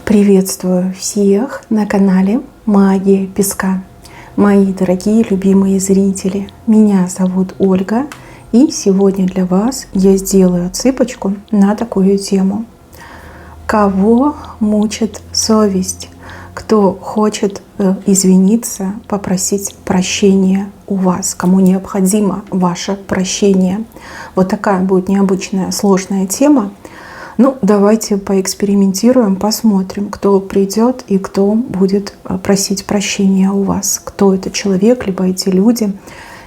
Приветствую всех на канале Магия Песка. Мои дорогие любимые зрители, меня зовут Ольга, и сегодня для вас я сделаю отсыпочку на такую тему. Кого мучит совесть? Кто хочет извиниться, попросить прощения у вас? Кому необходимо ваше прощение? Вот такая будет необычная, сложная тема. Ну, давайте поэкспериментируем, посмотрим, кто придет и кто будет просить прощения у вас. Кто это человек, либо эти люди.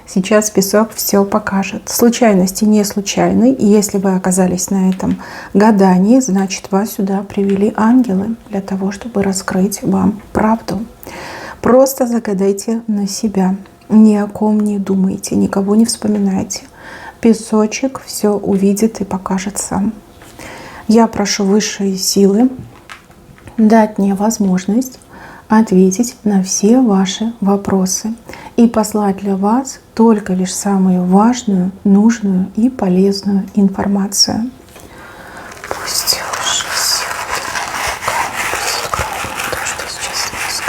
Сейчас песок все покажет. Случайности не случайны. И если вы оказались на этом гадании, значит, вас сюда привели ангелы для того, чтобы раскрыть вам правду. Просто загадайте на себя. Ни о ком не думайте, никого не вспоминайте. Песочек все увидит и покажет сам. Я прошу высшие силы дать мне возможность ответить на все ваши вопросы и послать для вас только лишь самую важную, нужную и полезную информацию. Пусть высшие силы то, что сейчас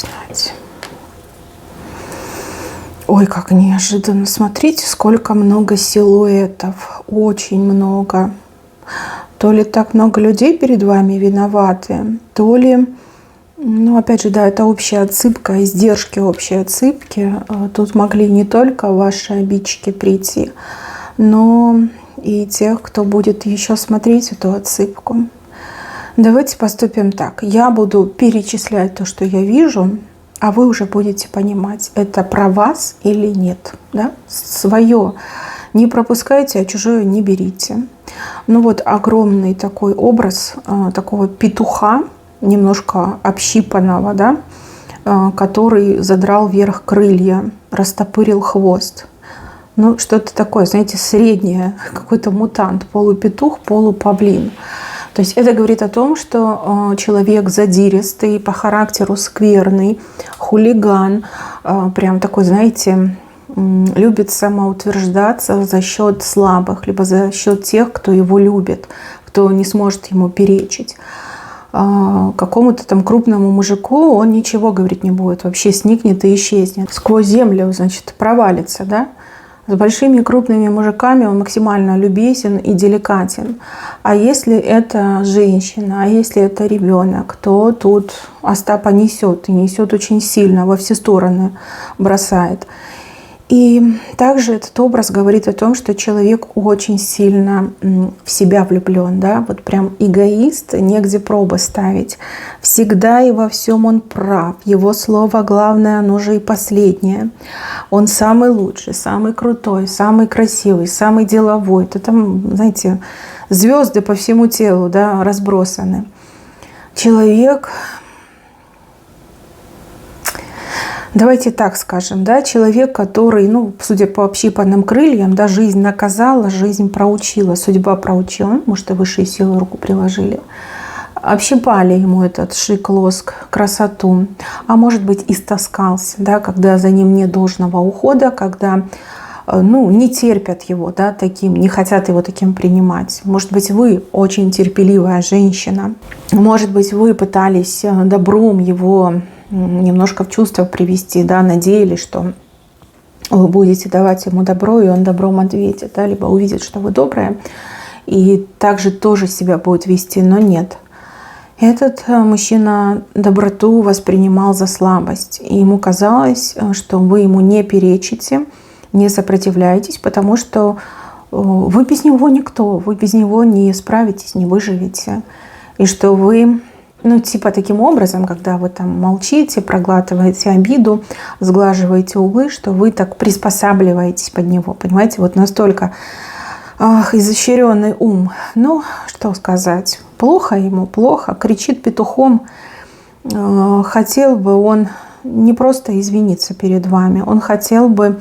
знать. Ой, как неожиданно. Смотрите, сколько много силуэтов. Очень много. То ли так много людей перед вами виноваты, то ли, опять же, да, это общая отсыпка, издержки общей отсыпки. Тут могли не только ваши обидчики прийти, но и тех, кто будет еще смотреть эту отсыпку. Давайте поступим так. Я буду перечислять то, что я вижу, а вы уже будете понимать, это про вас или нет. Да? Свое не пропускайте, а чужое не берите. Ну вот огромный такой образ такого петуха, немножко общипанного, да, который задрал вверх крылья, растопырил хвост. Ну что-то такое, знаете, среднее, какой-то мутант, полупетух, полупавлин. То есть это говорит о том, что человек задиристый, по характеру скверный, хулиган, прям такой, знаете, любит самоутверждаться за счет слабых, либо за счет тех, кто его любит, кто не сможет ему перечить. Какому-то там крупному мужику он ничего говорить не будет, вообще сникнет и исчезнет. Сквозь землю, значит, провалится, да? С большими крупными мужиками он максимально любезен и деликатен. А если это женщина, а если это ребенок, то тут Остапа несет, и несет очень сильно, во все стороны бросает. И также этот образ говорит о том, что человек очень сильно в себя влюблен, да, вот прям эгоист, негде пробы ставить. Всегда и во всем он прав. Его слово главное, оно же и последнее. Он самый лучший, самый крутой, самый красивый, самый деловой. Это там, знаете, звезды по всему телу, да, разбросаны. Человек... Давайте так скажем, да, человек, который, судя по общипанным крыльям, да, жизнь наказала, жизнь проучила, судьба проучила, может, и высшие силы руку приложили, общипали ему этот шик, лоск, красоту, а может быть, истоскался, да, когда за ним нет должного ухода, когда, не терпят его, да, таким, не хотят его таким принимать. Может быть, вы очень терпеливая женщина, может быть, вы пытались добром его немножко в чувство привести, да, надеялись, что вы будете давать ему добро, и он добром ответит, да, либо увидит, что вы добрая, и также тоже себя будет вести, но нет. Этот мужчина доброту воспринимал за слабость, и ему казалось, что вы ему не перечите, не сопротивляетесь, потому что вы без него никто, вы без него не справитесь, не выживете, и что вы... таким образом, когда вы там молчите, проглатываете обиду, сглаживаете углы, что вы так приспосабливаетесь под него. Понимаете, вот настолько изощренный ум. Что сказать. Плохо ему, плохо. Кричит петухом. Хотел бы он не просто извиниться перед вами, он хотел бы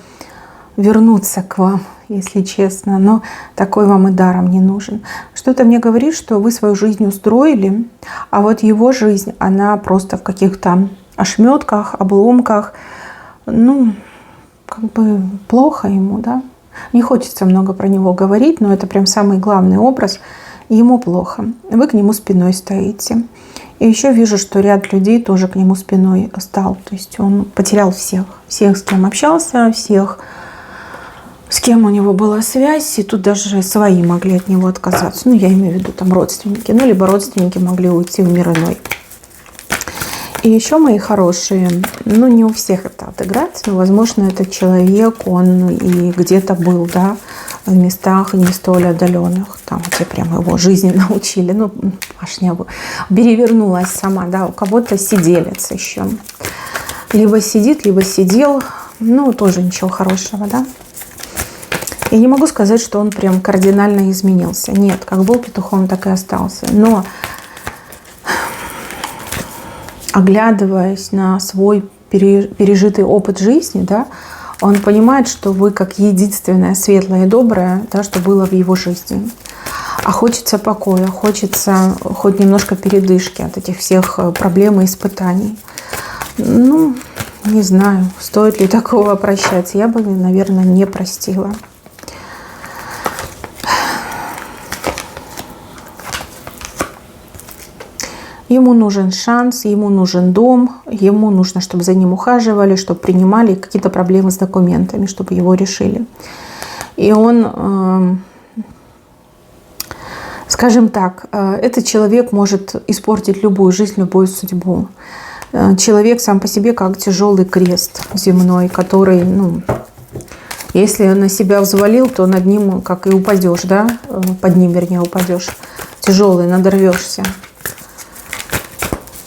вернуться к вам, если честно, но такой вам и даром не нужен. Что-то мне говорит, что вы свою жизнь устроили, а вот его жизнь, она просто в каких-то ошметках, обломках, плохо ему, да. Не хочется много про него говорить, но это прям самый главный образ. ему плохо, вы к нему спиной стоите. И еще вижу, что ряд людей тоже к нему спиной стал. То есть он потерял всех. Всех, с кем общался, всех, с кем у него была связь. И тут даже свои могли от него отказаться. Ну, я имею в виду там родственники. Ну, либо родственники могли уйти в мир иной. И еще, мои хорошие, ну, не у всех это отыграется, но, возможно, этот человек, он и где-то был, да, в местах не столь отдаленных, там, где прямо его жизни научили. Ну, башня перевернулась сама, да, у кого-то сиделец еще. Либо сидит, либо сидел, ну, тоже ничего хорошего, да. Я не могу сказать, что он прям кардинально изменился. Нет, как был петухом, так и остался. Но оглядываясь на свой пережитый опыт жизни, да, он понимает, что вы как единственное светлое и доброе, да, что было в его жизни. А хочется покоя, хочется хоть немножко передышки от этих всех проблем и испытаний. Ну, не знаю, стоит ли такого прощать. Я бы, наверное, не простила. Ему нужен шанс, ему нужен дом, ему нужно, чтобы за ним ухаживали, чтобы принимали какие-то проблемы с документами, чтобы его решили. И он, скажем так, этот человек может испортить любую жизнь, любую судьбу. Человек сам по себе как тяжелый крест земной, который, ну, если на себя взвалил, то над ним как и упадешь, да, под ним, вернее, упадешь. Тяжелый, надорвешься.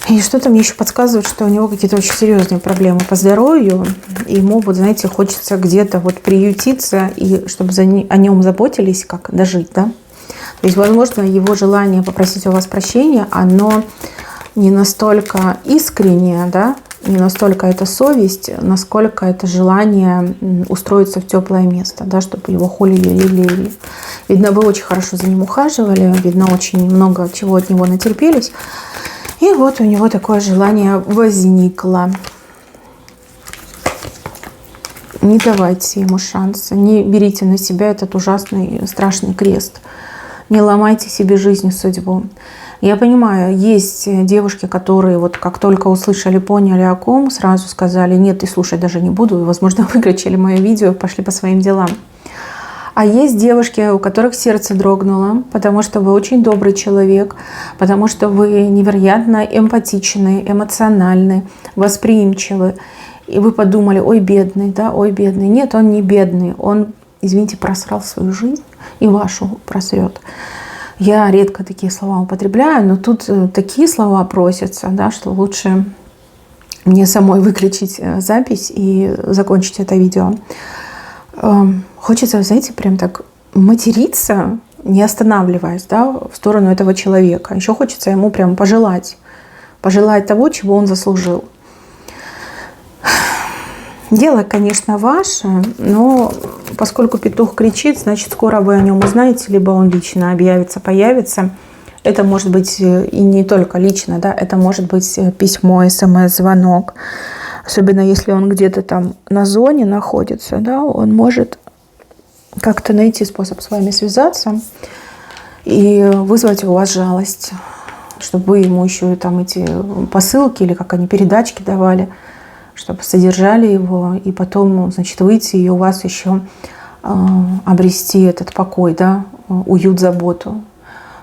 И что-то мне еще подсказывает, что у него какие-то очень серьезные проблемы по здоровью. И ему, вот, знаете, хочется где-то вот приютиться, и чтобы о нем заботились, как дожить, да. То есть, возможно, его желание попросить у вас прощения, оно не настолько искреннее, да, не настолько это совесть, насколько это желание устроиться в теплое место, да, чтобы его холили, лелеяли. Видно, вы очень хорошо за ним ухаживали, видно, очень много чего от него натерпелись. И вот у него такое желание возникло. Не давайте ему шанса, не берите на себя этот ужасный, страшный крест. Не ломайте себе жизнь и судьбу. Я понимаю, есть девушки, которые вот как только услышали, поняли о ком, сразу сказали: нет, и слушать даже не буду, и, возможно, выключили мое видео и пошли по своим делам. А есть девушки, у которых сердце дрогнуло, потому что вы очень добрый человек, потому что вы невероятно эмпатичны, эмоциональны, восприимчивы. И вы подумали: ой, бедный, да, ой, бедный. Нет, он не бедный, он, извините, просрал свою жизнь и вашу просрет. Я редко такие слова употребляю, но тут такие слова просятся, да, что лучше мне самой выключить запись и закончить это видео. Хочется, знаете, прям так материться, не останавливаясь, да, в сторону этого человека. Еще хочется ему прям пожелать того, чего он заслужил. Дело, конечно, ваше, но поскольку петух кричит, значит, скоро вы о нем узнаете, либо он лично объявится, появится. Это может быть и не только лично, да, это может быть письмо, СМС, звонок. Особенно если он где-то там на зоне находится, да, он может как-то найти способ с вами связаться и вызвать у вас жалость, чтобы вы ему еще там эти посылки или как они, передачки давали, чтобы содержали его, и потом, значит, выйти и у вас еще обрести этот покой, да, уют, заботу.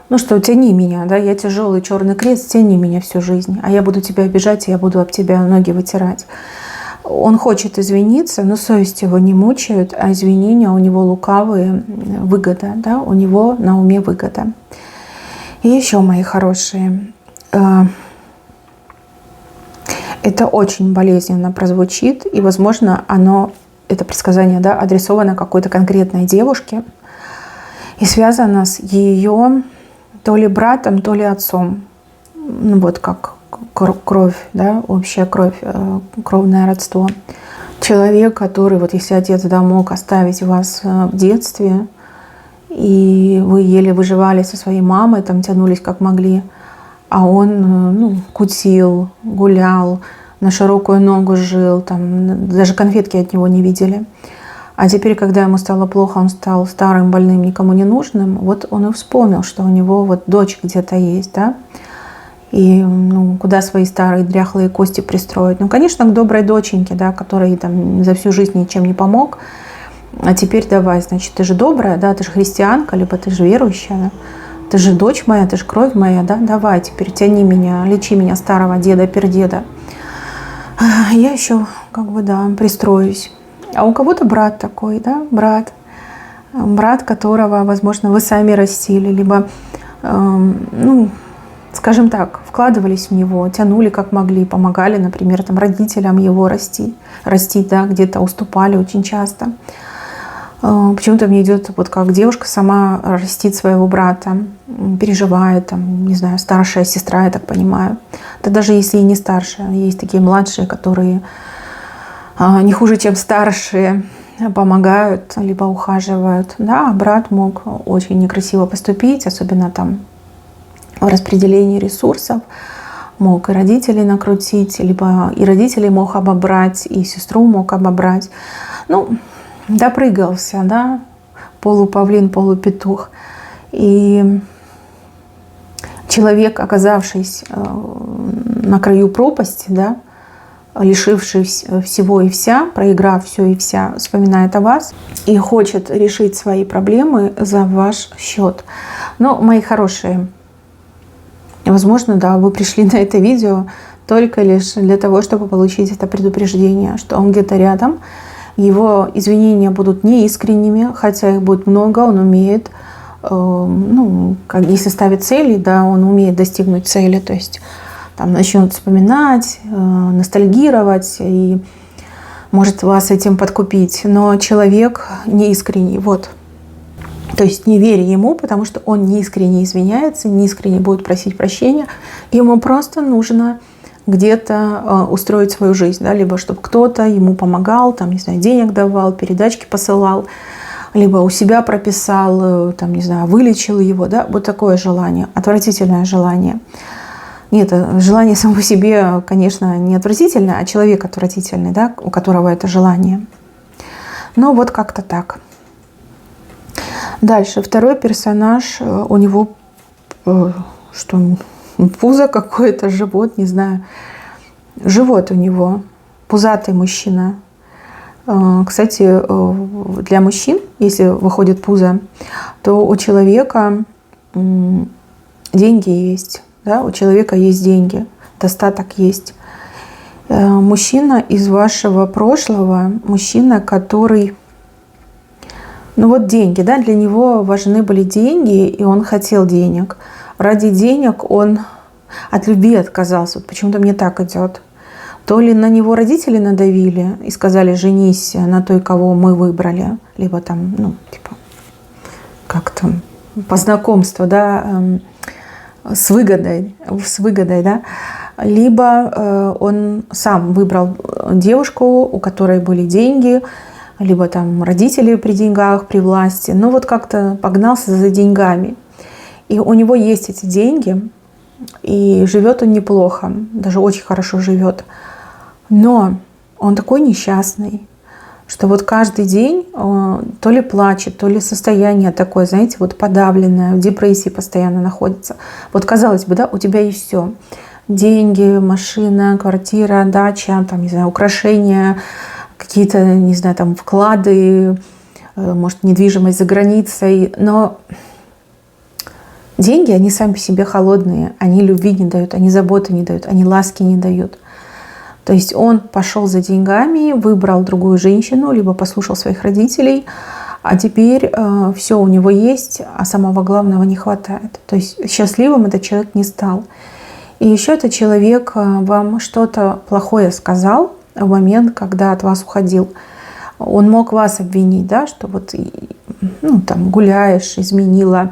Ну что, тяни меня, да, я тяжелый черный крест, тяни меня всю жизнь, а я буду тебя обижать, и я буду об тебя ноги вытирать. Он хочет извиниться, но совесть его не мучает, а извинения у него лукавые, выгода, да, у него на уме выгода. И еще, мои хорошие, это очень болезненно прозвучит, и, возможно, это предсказание, да, адресовано какой-то конкретной девушке и связано с ее то ли братом, то ли отцом. Ну, вот как кровь, да, общая кровь, кровное родство. Человек, который, вот если отец, да, мог оставить вас в детстве, и вы еле выживали со своей мамой, там тянулись как могли, а он, ну, кутил, гулял, на широкую ногу жил, там даже конфетки от него не видели. А теперь, когда ему стало плохо, он стал старым, больным, никому не нужным, вот он и вспомнил, что у него вот дочь где-то есть, да, и ну, куда свои старые дряхлые кости пристроить? Ну, конечно, к доброй доченьке, да, которой там за всю жизнь ничем не помог. А теперь давай, значит, ты же добрая, да, ты же христианка, либо ты же верующая, ты же дочь моя, ты же кровь моя, да, давай теперь тяни меня, лечи меня, старого деда, пердеда. Я еще, как бы, да, пристроюсь. А у кого-то брат такой, да, брат, которого, возможно, вы сами растили, либо, ну, скажем так, вкладывались в него, тянули как могли, помогали, например, там, родителям его растить, да, где-то уступали очень часто. Почему-то мне идет, вот как девушка сама растит своего брата, переживает, там, не знаю, старшая сестра, я так понимаю. Да даже если и не старшая, есть такие младшие, которые не хуже, чем старшие, помогают, либо ухаживают. Да, брат мог очень некрасиво поступить, особенно там в распределении ресурсов. Мог и родителей накрутить, либо и родителей мог обобрать, и сестру мог обобрать. Ну, допрыгался, да, полупавлин, полупетух. И человек, оказавшись на краю пропасти, да, лишившись всего и вся, проиграв все и вся, вспоминает о вас и хочет решить свои проблемы за ваш счет. Но, мои хорошие, возможно, да, вы пришли на это видео только лишь для того, чтобы получить это предупреждение, что он где-то рядом. Его извинения будут неискренними, хотя их будет много, он умеет, ну, если ставит цели, да, он умеет достигнуть цели, то есть там начнет вспоминать, ностальгировать и может вас этим подкупить. Но человек неискренний, вот. То есть не верь ему, потому что он неискренне извиняется, неискренне будет просить прощения. Ему просто нужно где-то устроить свою жизнь, да, либо чтобы кто-то ему помогал, там, не знаю, денег давал, передачки посылал, либо у себя прописал, там, не знаю, вылечил его, да, вот такое желание, отвратительное желание. Нет, желание само по себе, конечно, не отвратительное, а человек отвратительный, да, у которого это желание. Но вот как-то так. Дальше, второй персонаж, у него что, пузо какое-то, живот, не знаю. Живот у него, пузатый мужчина. Кстати, для мужчин, если выходит пузо, то у человека деньги есть. Да? У человека есть деньги, достаток есть. Мужчина из вашего прошлого, мужчина, который... Ну вот деньги, да, для него важны были деньги, и он хотел денег. Ради денег он от любви отказался. Вот почему-то мне так идет. То ли на него родители надавили и сказали: женись на той, кого мы выбрали, либо там, ну, типа, как там, по знакомству, да, с выгодой, да, либо он сам выбрал девушку, у которой были деньги, либо там родители при деньгах, при власти, но вот как-то погнался за деньгами. И у него есть эти деньги, и живет он неплохо, даже очень хорошо живет. Но он такой несчастный, что вот каждый день то ли плачет, то ли состояние такое, знаете, вот подавленное, в депрессии постоянно находится. Вот казалось бы, да, у тебя есть все. Деньги, машина, квартира, дача, там, не знаю, украшения, какие-то, не знаю, там, вклады, может, недвижимость за границей. Но деньги, они сами по себе холодные, они любви не дают, они заботы не дают, они ласки не дают. То есть он пошел за деньгами, выбрал другую женщину, либо послушал своих родителей, а теперь все у него есть, а самого главного не хватает. То есть счастливым этот человек не стал. И еще этот человек вам что-то плохое сказал в момент, когда от вас уходил. Он мог вас обвинить, да, что вот, ну, там, гуляешь, изменила,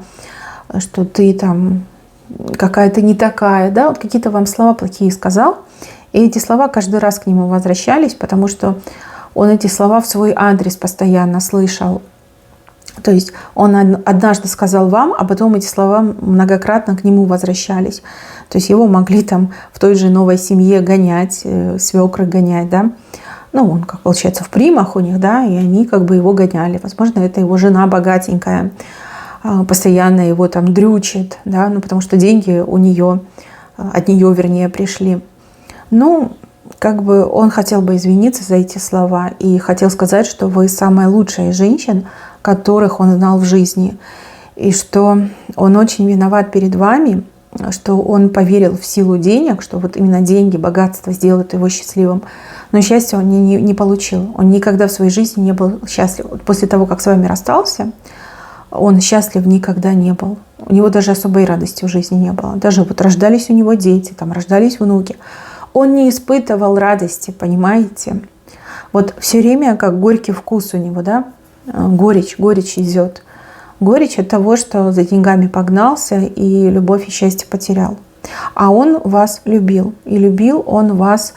что ты там какая-то не такая, да, вот какие-то вам слова плохие сказал. И эти слова каждый раз к нему возвращались, потому что он эти слова в свой адрес постоянно слышал. То есть он однажды сказал вам, а потом эти слова многократно к нему возвращались. То есть его могли там в той же новой семье гонять, свекры гонять, да. Ну, он, как получается, в примах у них, да, и они как бы его гоняли. Возможно, это его жена богатенькая, постоянно его там дрючит, да, ну, потому что деньги у нее, от нее, вернее, пришли. Ну, как бы он хотел бы извиниться за эти слова и хотел сказать, что вы самая лучшая из женщин, которых он знал в жизни, и что он очень виноват перед вами, что он поверил в силу денег, что вот именно деньги, богатство сделают его счастливым. Но счастья он не получил. Он никогда в своей жизни не был счастлив. После того, как с вами расстался, он счастлив никогда не был. У него даже особой радости в жизни не было. Даже вот рождались у него дети, там рождались внуки. Он не испытывал радости, понимаете? Вот все время как горький вкус у него, да? Горечь идет. Горечь от того, что за деньгами погнался и любовь и счастье потерял. А он вас любил. И любил он вас,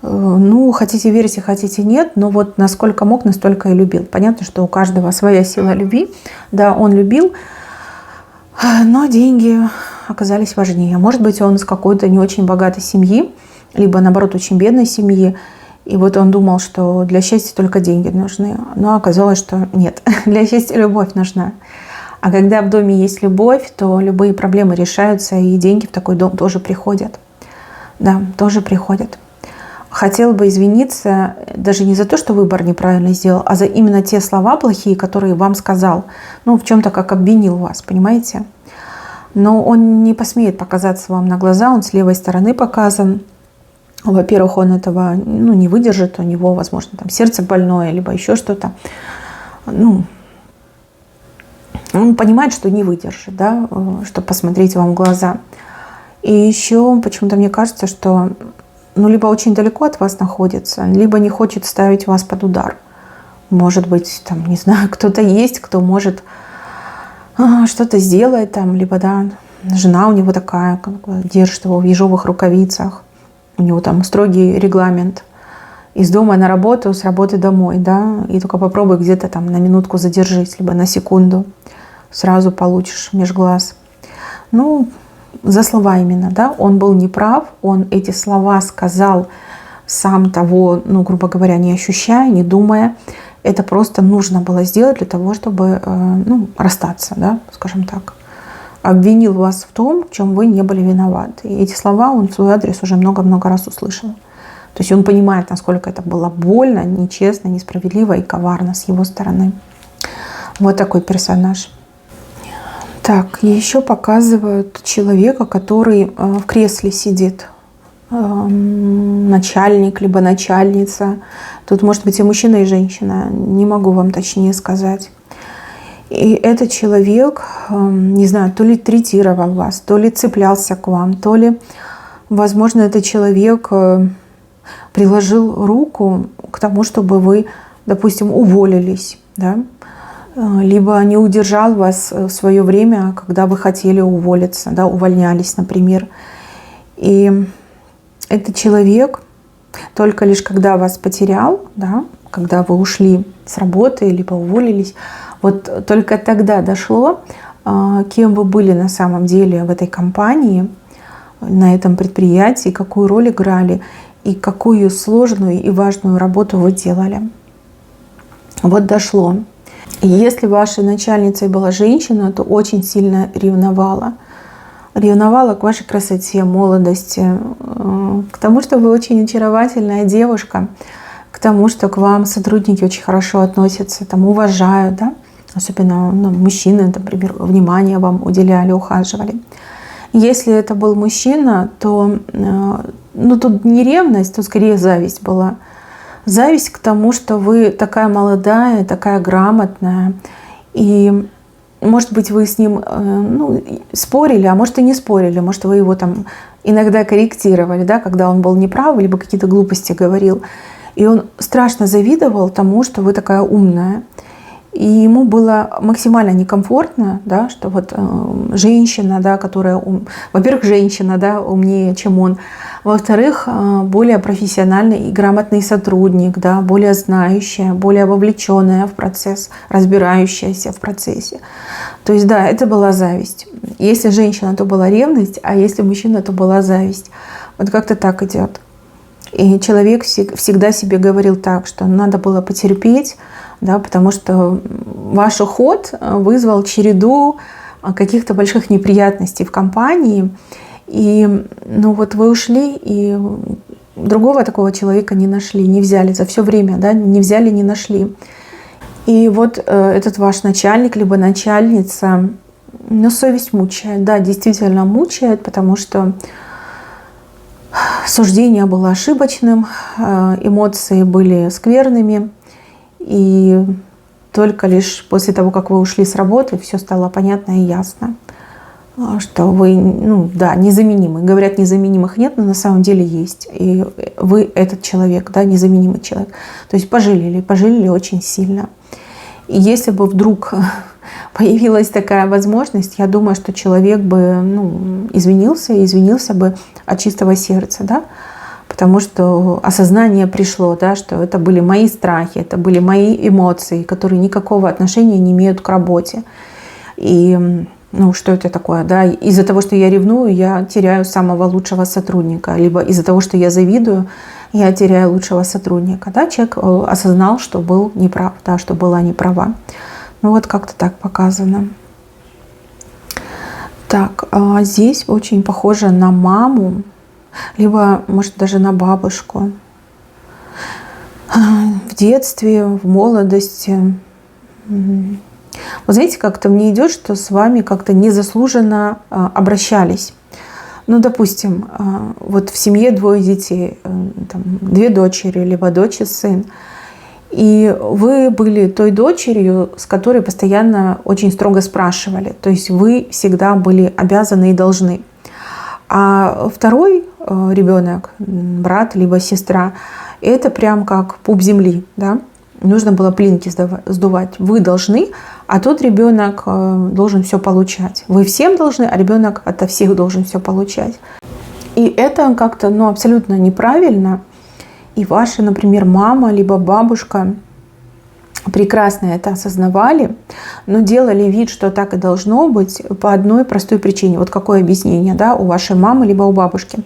ну, хотите верите, хотите нет, но вот насколько мог, настолько и любил. Понятно, что у каждого своя сила любви. Да, он любил, но деньги оказались важнее. Может быть, он из какой-то не очень богатой семьи, либо, наоборот, очень бедной семьи. И вот он думал, что для счастья только деньги нужны. Но оказалось, что нет, для счастья любовь нужна. А когда в доме есть любовь, то любые проблемы решаются, и деньги в такой дом тоже приходят. Да, тоже приходят. Хотел бы извиниться даже не за то, что выбор неправильно сделал, а за именно те слова плохие, которые вам сказал. Ну, в чем-то как обвинил вас, понимаете? Но он не посмеет показаться вам на глаза, он с левой стороны показан. Во-первых, он этого не выдержит, у него, возможно, там сердце больное, либо еще что-то. Ну, он понимает, что не выдержит, да, чтобы посмотреть вам в глаза. И еще почему-то мне кажется, что либо очень далеко от вас находится, либо не хочет ставить вас под удар. Может быть, там, не знаю, кто-то есть, кто может что-то сделать, там, либо, да, жена у него такая, как бы, держит его в ежовых рукавицах. У него там строгий регламент. Из дома на работу, с работы домой, да, и только попробуй где-то там на минутку задержись, либо на секунду, сразу получишь меж глаз. Ну, за слова именно, да, он был неправ, он эти слова сказал сам того, грубо говоря, не ощущая, не думая. Это просто нужно было сделать для того, чтобы, расстаться, да, скажем так. Обвинил вас в том, в чем вы не были виноваты. И эти слова он в свой адрес уже много-много раз услышал. То есть он понимает, насколько это было больно, нечестно, несправедливо и коварно с его стороны. Вот такой персонаж. Так, еще показывают человека, который в кресле сидит. Начальник, либо начальница. Тут может быть и мужчина, и женщина. Не могу вам точнее сказать. И этот человек, не знаю, то ли третировал вас, то ли цеплялся к вам, то ли, возможно, этот человек приложил руку к тому, чтобы вы, допустим, уволились, да? Либо не удержал вас в свое время, когда вы хотели уволиться, да, увольнялись, например. И этот человек только лишь когда вас потерял, да, когда вы ушли с работы, либо уволились, вот только тогда дошло, кем вы были на самом деле в этой компании, на этом предприятии, какую роль играли и какую сложную и важную работу вы делали. Вот дошло. И если вашей начальницей была женщина, то очень сильно ревновала. Ревновала к вашей красоте, молодости, к тому, что вы очень очаровательная девушка, к тому, что к вам сотрудники очень хорошо относятся, там, уважают, да? Особенно мужчины, например, внимание вам уделяли, ухаживали. Если это был мужчина, то тут не ревность, тут скорее зависть была. Зависть к тому, что вы такая молодая, такая грамотная. И, может быть, вы с ним спорили, а может и не спорили. Может, вы его там иногда корректировали, да, когда он был неправ, либо какие-то глупости говорил. И он страшно завидовал тому, что вы такая умная. И ему было максимально некомфортно, да, что вот женщина, да, которая, во-первых, женщина, да, умнее, чем он, во-вторых, более профессиональный и грамотный сотрудник, да, более знающая, более вовлеченная в процесс, разбирающаяся в процессе. То есть, да, это была зависть. Если женщина, то была ревность, а если мужчина, то была зависть. Вот как-то так идет. И человек всегда себе говорил так, что надо было потерпеть, да, потому что ваш уход вызвал череду каких-то больших неприятностей в компании. И ну вот вы ушли, и другого такого человека не нашли, не взяли за все время, да, не взяли, не нашли. И вот этот ваш начальник, либо начальница, ну, совесть мучает, да, действительно мучает, потому что суждение было ошибочным, эмоции были скверными, и только лишь после того, как вы ушли с работы, все стало понятно и ясно, что вы, ну да, незаменимы. Говорят, незаменимых нет, но на самом деле есть. И вы этот человек, да, незаменимый человек. То есть пожалели очень сильно. И если бы вдруг появилась такая возможность, я думаю, что человек бы, ну, извинился бы от чистого сердца, да, потому что осознание пришло, да, что это были мои страхи, это были мои эмоции, которые никакого отношения не имеют к работе. И ну, что это такое, да, из-за того, что я ревную, я теряю самого лучшего сотрудника, либо из-за того, что я завидую, я теряю лучшего сотрудника, да, человек осознал, что был неправ, да, что была неправа. Ну вот как-то так показано. Так, а здесь очень похоже на маму, либо, может, даже на бабушку. В детстве, в молодости. Вы знаете, как-то мне идет, что с вами как-то незаслуженно обращались. Ну, допустим, вот в семье 2 детей, там, 2 дочери, либо дочь и сын. И вы были той дочерью, с которой постоянно очень строго спрашивали. То есть вы всегда были обязаны и должны. А второй ребенок, брат либо сестра, это прям как пуп земли, да? Нужно было плинки сдувать. Вы должны, а тот ребенок должен все получать. Вы всем должны, а ребенок ото всех должен все получать. И это как-то, ну, абсолютно неправильно. И ваша, например, мама либо бабушка прекрасно это осознавали, но делали вид, что так и должно быть по одной простой причине. Вот какое объяснение, да, у вашей мамы либо у бабушки.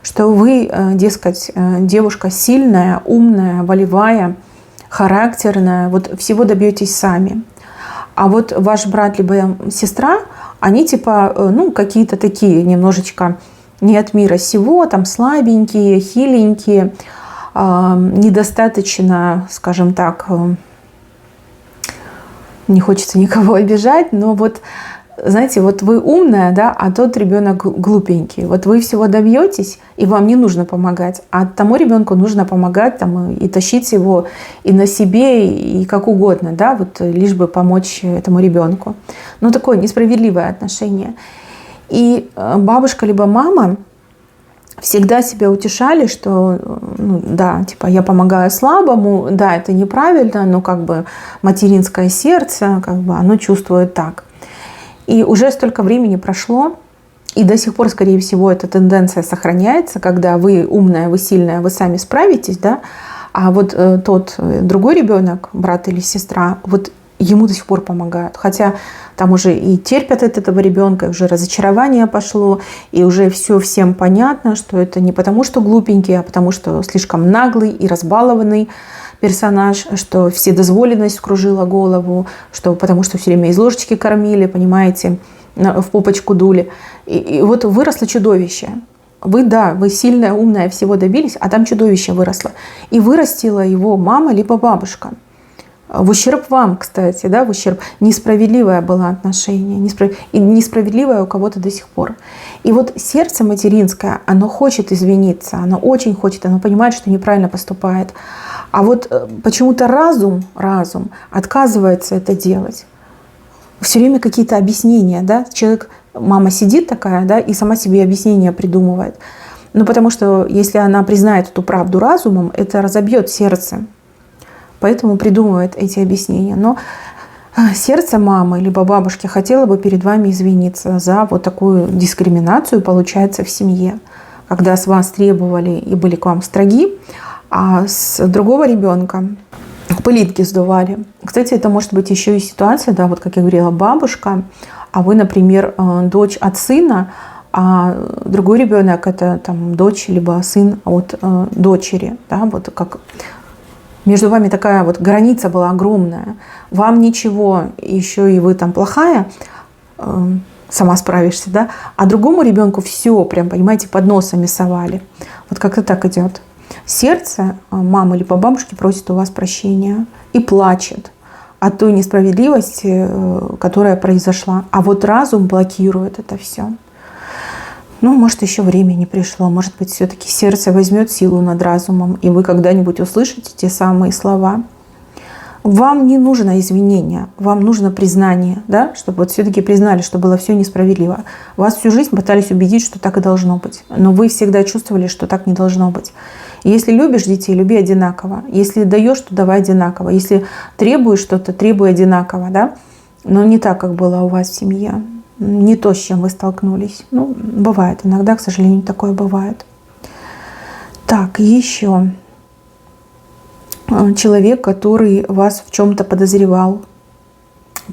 Что вы, дескать, девушка сильная, умная, волевая, характерная, вот всего добьетесь сами. А вот ваш брат либо сестра, они типа, ну, какие-то такие немножечко не от мира сего, там слабенькие, хиленькие, недостаточно, скажем так, не хочется никого обижать, но вот, знаете, вот вы умная, да, а тот ребенок глупенький. Вот вы всего добьетесь, и вам не нужно помогать, а тому ребенку нужно помогать там, и тащить его и на себе, и как угодно, да, вот лишь бы помочь этому ребенку. Ну, такое несправедливое отношение. И бабушка либо мама всегда себя утешали, что, ну, да, типа, я помогаю слабому, да, это неправильно, но как бы материнское сердце, как бы оно чувствует так. И уже столько времени прошло, и до сих пор, скорее всего, эта тенденция сохраняется, когда вы умная, вы сильная, вы сами справитесь, да, а вот тот другой ребенок, брат или сестра, вот ему до сих пор помогают. Хотя там уже и терпят от этого ребенка, и уже разочарование пошло, и уже все всем понятно, что это не потому, что глупенький, а потому, что слишком наглый и разбалованный персонаж, что вседозволенность вкружила голову, что потому что все время из ложечки кормили, понимаете, в попочку дули. И вот выросло чудовище. Вы, да, вы сильная, умная, всего добились, а там чудовище выросло. И вырастила его мама либо бабушка. В ущерб вам, кстати, да, в ущерб. Несправедливое было отношение, и несправедливое у кого-то до сих пор. И вот сердце материнское, оно хочет извиниться, оно очень хочет, оно понимает, что неправильно поступает. А вот почему-то разум отказывается это делать. Все время какие-то объяснения, да, человек, мама сидит такая, да, и сама себе объяснения придумывает. Ну, потому что если она признает эту правду разумом, это разобьет сердце. Поэтому придумывает эти объяснения. Но сердце мамы либо бабушки хотело бы перед вами извиниться за вот такую дискриминацию, получается, в семье. Когда с вас требовали и были к вам строги, а с другого ребенка пылинки сдували. Кстати, это может быть еще и ситуация, да, вот как я говорила, бабушка, а вы, например, дочь от сына, а другой ребенок это там дочь либо сын от дочери, да, вот как между вами такая вот граница была огромная. Вам ничего, еще и вы там плохая, сама справишься, да, а другому ребенку все, прям, понимаете, под носом мясовали. Вот как-то так идет. Сердце мамы либо бабушки просит у вас прощения и плачет от той несправедливости, которая произошла. А вот разум блокирует это все. Ну, может, еще время не пришло. Может быть, все-таки сердце возьмет силу над разумом, и вы когда-нибудь услышите те самые слова. Вам не нужно извинения, вам нужно признание, да? Чтобы вот все-таки признали, что было все несправедливо. Вас всю жизнь пытались убедить, что так и должно быть. Но вы всегда чувствовали, что так не должно быть. И если любишь детей, люби одинаково. Если даешь, то давай одинаково. Если требуешь что-то, требуй одинаково. Да? Но не так, как было у вас в семье. Не то, с чем вы столкнулись. Ну, бывает. Иногда, к сожалению, такое бывает. Так, еще. Человек, который вас в чем-то подозревал.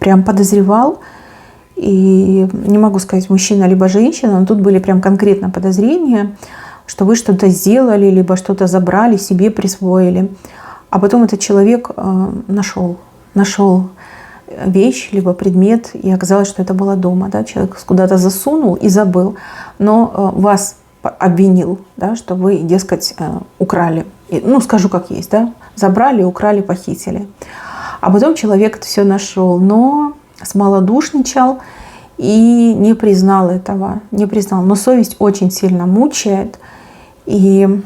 Прям подозревал. И не могу сказать, мужчина либо женщина, но тут были прям конкретно подозрения, что вы что-то сделали, либо что-то забрали, себе присвоили. А потом этот человек нашел вещь, либо предмет, и оказалось, что это было дома. Да? Человек куда-то засунул и забыл, но вас обвинил, да, что вы, дескать, украли. Ну, скажу как есть, да? Забрали, украли, похитили. А потом человек это все нашел, но смолодушничал и не признал этого, не признал. Но совесть очень сильно мучает, и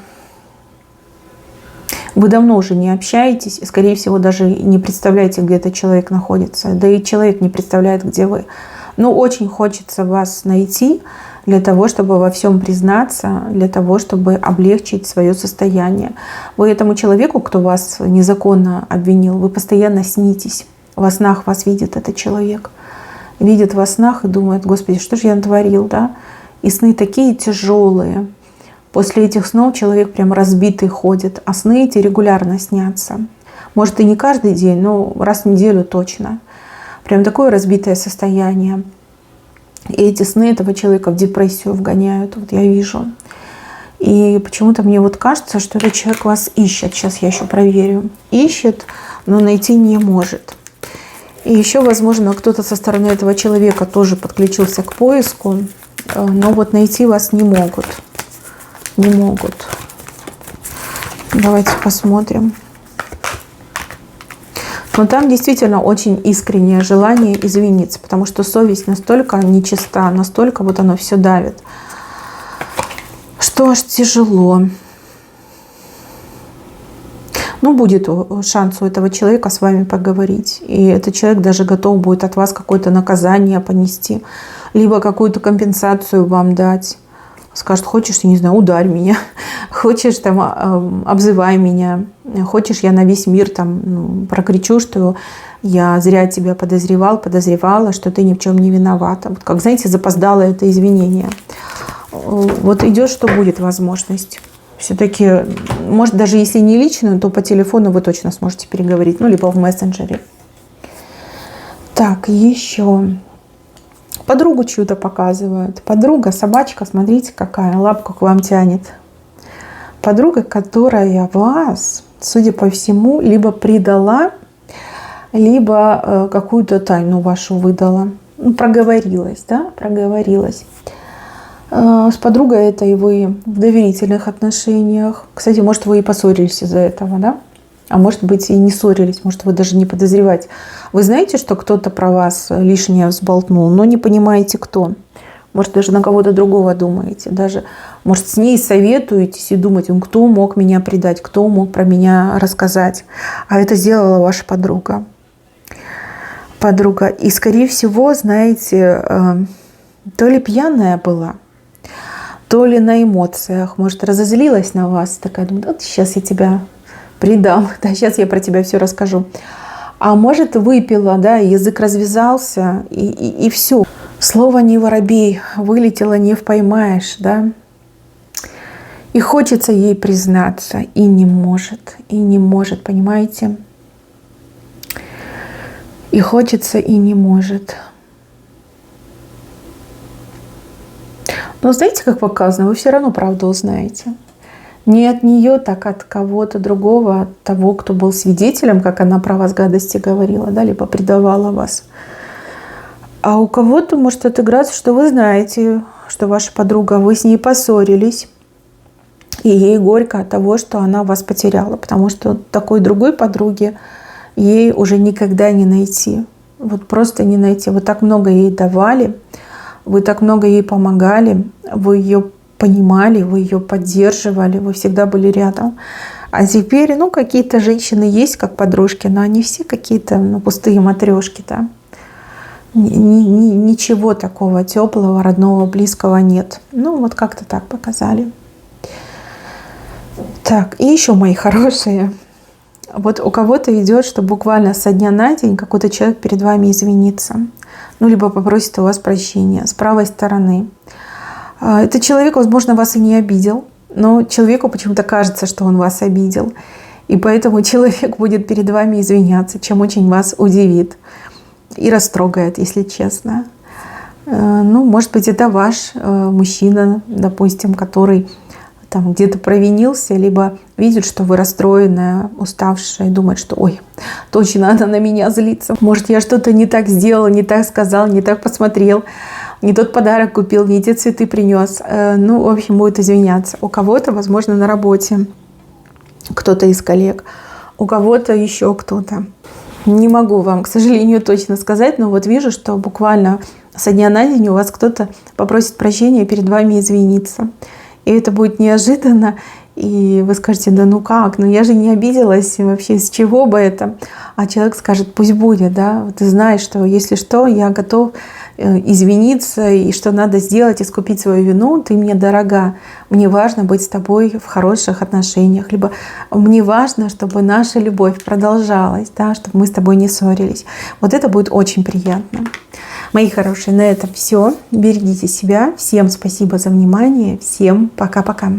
вы давно уже не общаетесь, и, скорее всего, даже не представляете, где этот человек находится. Да и человек не представляет, где вы. Но очень хочется вас найти для того, чтобы во всем признаться, для того, чтобы облегчить свое состояние. Вы этому человеку, кто вас незаконно обвинил, вы постоянно снитесь. Во снах вас видит этот человек. Видит во снах и думает: Господи, что же я натворил, да? И сны такие тяжелые. После этих снов человек прям разбитый ходит, а сны эти регулярно снятся. Может, и не каждый день, но раз в неделю точно. Прям такое разбитое состояние. И эти сны этого человека в депрессию вгоняют, вот я вижу. И почему-то мне вот кажется, что этот человек вас ищет. Сейчас я еще проверю. Ищет, но найти не может. И еще, возможно, кто-то со стороны этого человека тоже подключился к поиску, но вот найти вас не могут. Не могут. Давайте посмотрим. Но там действительно очень искреннее желание извиниться, потому что совесть настолько нечиста, настолько вот оно все давит, что аж тяжело. Ну, будет шанс у этого человека с вами поговорить. И этот человек даже готов будет от вас какое-то наказание понести, либо какую-то компенсацию вам дать. Скажет: хочешь, я не знаю, ударь меня, хочешь, там, обзывай меня, хочешь, я на весь мир там прокричу, что я зря тебя подозревала, что ты ни в чем не виновата. Вот как, знаете, запоздало это извинение. Вот идет, что будет возможность. Все-таки, может, даже если не лично, то по телефону вы точно сможете переговорить, ну, либо в мессенджере. Так, еще... Подругу чью-то показывают. Подруга, собачка, смотрите, какая, лапку к вам тянет. Подруга, которая вас, судя по всему, либо предала, либо какую-то тайну вашу выдала. Ну, проговорилась, да, проговорилась. С подругой этой вы в доверительных отношениях. Кстати, может, вы и поссорились из-за этого, да? А может быть, и не ссорились, может, вы даже не подозреваете. Вы знаете, что кто-то про вас лишнее взболтнул, но не понимаете, кто. Может, даже на кого-то другого думаете. Даже, может, с ней советуетесь и думаете: кто мог меня предать, кто мог про меня рассказать. А это сделала ваша подруга. И, скорее всего, знаете, то ли пьяная была, то ли на эмоциях. Может, разозлилась на вас, такая думает: вот сейчас я тебя... предам, да, сейчас я про тебя все расскажу. А может, выпила, да, язык развязался, и все. Слово не воробей, вылетело не впоймаешь, да. И хочется ей признаться, и не может, понимаете? И хочется, и не может. Но знаете, как показано, вы все равно правду узнаете. Не от нее, так от кого-то другого, от того, кто был свидетелем, как она про вас гадости говорила, да, либо предавала вас. А у кого-то может отыграться, что вы знаете, что ваша подруга, вы с ней поссорились, и ей горько от того, что она вас потеряла, потому что такой другой подруги ей уже никогда не найти. Вот просто не найти. Вы так много ей давали, вы так много ей помогали, вы ее понимали, вы ее поддерживали, вы всегда были рядом. А теперь, какие-то женщины есть как подружки, но они все какие-то пустые матрешки, да. Ничего такого теплого, родного, близкого нет. Вот как-то так показали. Так, и еще, мои хорошие. Вот у кого-то идет, что буквально со дня на день какой-то человек перед вами извинится. Либо попросит у вас прощения с правой стороны. Этот человек, возможно, вас и не обидел, но человеку почему-то кажется, что он вас обидел. И поэтому человек будет перед вами извиняться, чем очень вас удивит и растрогает, если честно. Может быть, это ваш мужчина, допустим, который там где-то провинился, либо видит, что вы расстроенная, уставшая, и думает, что ой, точно она на меня злится. Может, я что-то не так сделал, не так сказал, не так посмотрел, не тот подарок купил, не те цветы принес. В общем, будет извиняться. У кого-то, возможно, на работе кто-то из коллег, у кого-то еще кто-то. Не могу вам, к сожалению, точно сказать, но вот вижу, что буквально со дня на день у вас кто-то попросит прощения, перед вами извиниться. И это будет неожиданно, и вы скажете, да как, я же не обиделась, вообще с чего бы это? А человек скажет, пусть будет, да, ты знаешь, что если что, я готов извиниться, и что надо сделать, искупить свою вину, ты мне дорога, мне важно быть с тобой в хороших отношениях, либо мне важно, чтобы наша любовь продолжалась, да, чтобы мы с тобой не ссорились. Вот это будет очень приятно. Мои хорошие, на этом все. Берегите себя. Всем спасибо за внимание. Всем пока-пока.